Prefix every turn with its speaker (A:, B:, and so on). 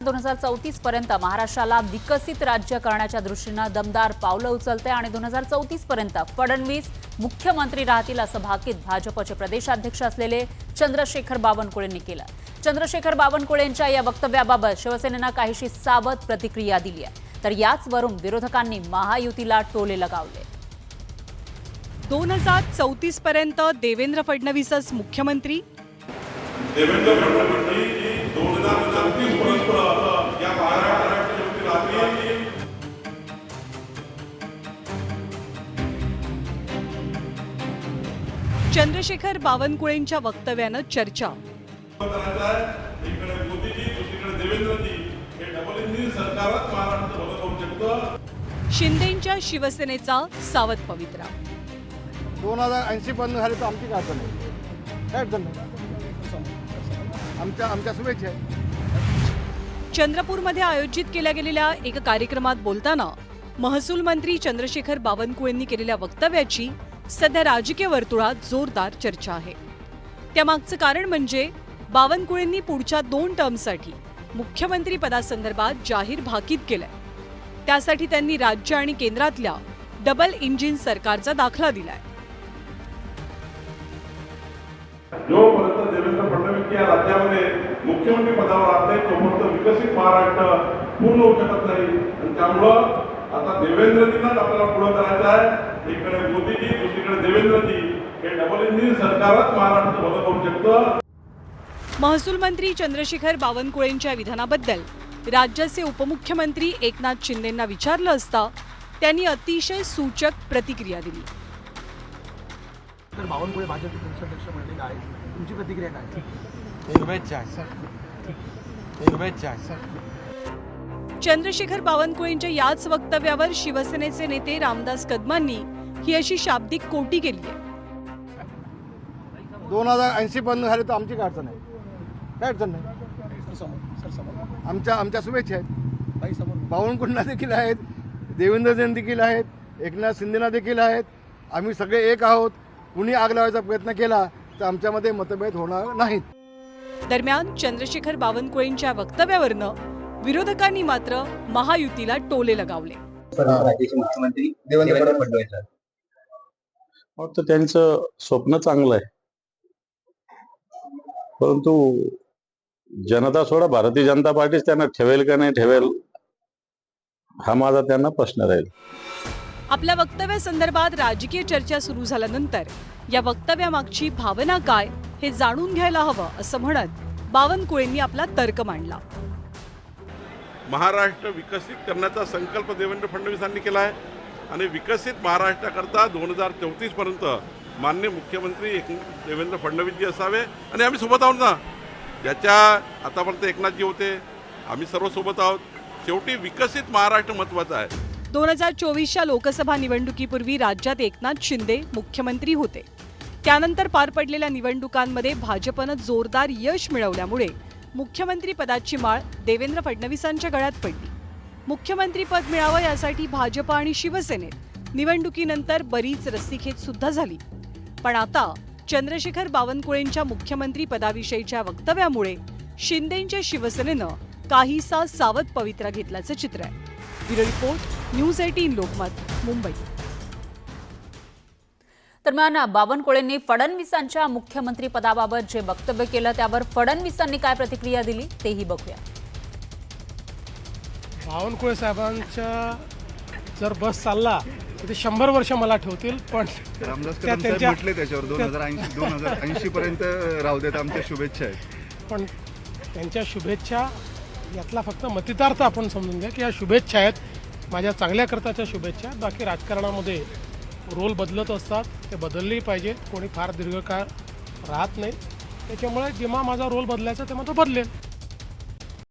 A: 2034 पर्यंत महाराष्ट्राला विकसित राज्य करण्याच्या दृष्टीने दमदार पावलं उचलते आणि 2034 पर्यंत फडणवीस मुख्यमंत्री राहतील असं भाकीत भाजपचे प्रदेशाध्यक्ष असलेले चंद्रशेखर बावनकुळेंनी केलं। चंद्रशेखर बावनकुळेंच्या या वक्तव्याबाबत शिवसेनेने काहीशी सावध प्रतिक्रिया दिली आहे, तर याचवरून विरोधकांनी महायुतीला टोले लगावले।
B: 2034 पर्यंत देवेंद्र फडणवीसच मुख्यमंत्री।
C: देवेंद्र फडणवीस 2034 पर्यंत या महाराष्ट्राची राजकीय
B: चंद्रशेखर बावनकुळेंच्या वक्तव्यानं चर्चा।
C: इकडे मोदीजी दुसरीकडे देवेंद्रजी हे डबल इंजिन सरकारच महाराष्ट्र भलं करू शकतं।
B: शिंदेंच्या शिवसेनेचा सावध पवित्रा।
D: 2080 पर्यंत झाले तर आमची काय नाही, काय अडचण नाही, आमच्या शुभेच्छा आहेत।
B: चंद्रपूरमध्ये आयोजित केल्या गेलेल्या एका कार्यक्रमात बोलताना महसूल मंत्री चंद्रशेखर बावनकुळेंनी केलेल्या वक्तव्याची सध्या राजकीय वर्तुळात जोरदार चर्चा आहे। त्यामागचं कारण म्हणजे बावनकुळेंनी पुढच्या 2 टर्मसाठी मुख्यमंत्री पदासंदर्भात जाहीर भाकीत केलंय। त्यासाठी त्यांनी राज्य आणि केंद्रातल्या डबल इंजिन सरकारचा दाखला दिलाय।
C: जोपर्यंत देवेंद्र फडणवीस या राज्यामध्ये मुख्यमंत्री पदावर असले तोपर्यंत विकसित महाराष्ट्र पूर्ण होऊ शकत नाही। आणि त्यामुळं आता देवेंद्रजींनाच आपल्याला पुढे करायचं आहे। इकडे मोदीजी दुसरीकडे देवेंद्रजी हे डबल इंजिन सरकारच महाराष्ट्र भलं करू शकतं।
B: महसूल मंत्री चंद्रशेखर बावनकुळेंच्या विधानाबद्दल राज्याचे उपमुख्यमंत्री एकनाथ शिंदेंना विचारलं असता त्यांनी अतिशय सूचक प्रतिक्रिया दिली।
E: तर बावनकुळे भाजपचे प्रदेशाध्यक्ष म्हणलेले आहेत, तुमची प्रतिक्रिया काय?
F: शुभेच्छा सर।
B: चंद्रशेखर बावनकुळेंच्या याच वक्तव्यावर शिवसेनेचे नेते रामदास कदमांनी ही अशी शाब्दिक कोटी केली आहे।
D: 2080 पर्यंत झाले तर आमची काय अडचण नाही, काय अडचण नाही, आमच्या शुभेच्छा आहेत। बावनकुळेंना देखील आहेत, देवेंद्रजींना देखील आहेत, एकनाथ शिंदेना देखील आहेत। आम्ही सगळे एक आहोत। कुणी आग लावायचा प्रयत्न केला तर आमच्यामध्ये मतभेद होणार नाहीत।
B: दरम्यान चंद्रशेखर बावनकुळेंच्या वक्तव्यावरनं विरोधकांनी मात्र महायुतीला टोले लगावले।
G: मुख्यमंत्री देवेंद्र फडणवीस
H: वाटतं त्यांचं स्वप्न चांगलं आहे, परंतु जनता सोडा भारतीय जनता पार्टीच त्यांना ठेवेल का नाही ठेवेल हा माझा त्यांना प्रश्न राहील।
B: आपल्या वक्तव्यासंदर्भात राजकीय चर्चा सुरू झाल्यानंतर या वक्तव्यामागची भावना काय हे जाणून घ्यायला हवं असं म्हणत बावनकुळेंनी आपला तर्क मांडला।
C: महाराष्ट्र विकसित करण्याचा संकल्प देवेंद्र फडणवीसांनी केला आहे आणि विकसित महाराष्ट्राकरता 2034 पर्यंत माननीय मुख्यमंत्री देवेंद्र फडणवीसजी असावे आणि आम्ही सोबत आहोत ना। ज्याच्या आतापर्यंत एकनाथजी होते, आम्ही सर्व सोबत आहोत। शेवटी विकसित महाराष्ट्र महत्त्वाचा आहे।
B: 2024च्या लोकसभा निवडणुकीपूर्वी राज्यात एकनाथ शिंदे मुख्यमंत्री होते। त्यानंतर पार पडलेल्या निवडणुकांमध्ये भाजपनं जोरदार यश मिळवल्यामुळे मुख्यमंत्री पदाची माळ देवेंद्र फडणवीसांच्या गळ्यात पडली। मुख्यमंत्री पद मिळावं यासाठी भाजप आणि शिवसेनेत निवडणुकीनंतर बरीच रस्सीखेच सुद्धा झाली। पण आता चंद्रशेखर बावनकुळेंच्या मुख्यमंत्री पदाविषयीच्या वक्तव्यामुळे शिंदेंच्या शिवसेनेनं काहीसा सावध पवित्रा घेतल्याचं चित्र आहे। Bureau report, news 18 Lokmat, Mumbai.
A: दरम्यान बावनकुळेंनी फडणवीसांच्या मुख्यमंत्री पदाबाबत जे वक्तव्य केलं त्यावर फडणवीसांनी काय प्रतिक्रिया दिली तेही बघूया।
E: बावनकुळे साहेबांच्या जर बस चालला तर ते 100 वर्ष मला ठेवतील, पण
G: रामदास कदम साहेब म्हटले त्याच्यावर 2080 पर्यंत राहू देत, आमच्या शुभेच्छा आहेत।
E: पण त्यांच्या शुभेच्छा यातला फक्त मतितार्थ आपण समजून घ्या की या शुभेच्छा आहेत, माझ्या चांगल्या करताच्या शुभेच्छा आहेत। बाकी राजकारणामध्ये रोल बदलत असतात, ते बदललेही पाहिजे, कोणी फार दीर्घकाळ राहत नाही। त्याच्यामुळे जेव्हा माझा रोल बदलायचा तेव्हा तो बदलेल।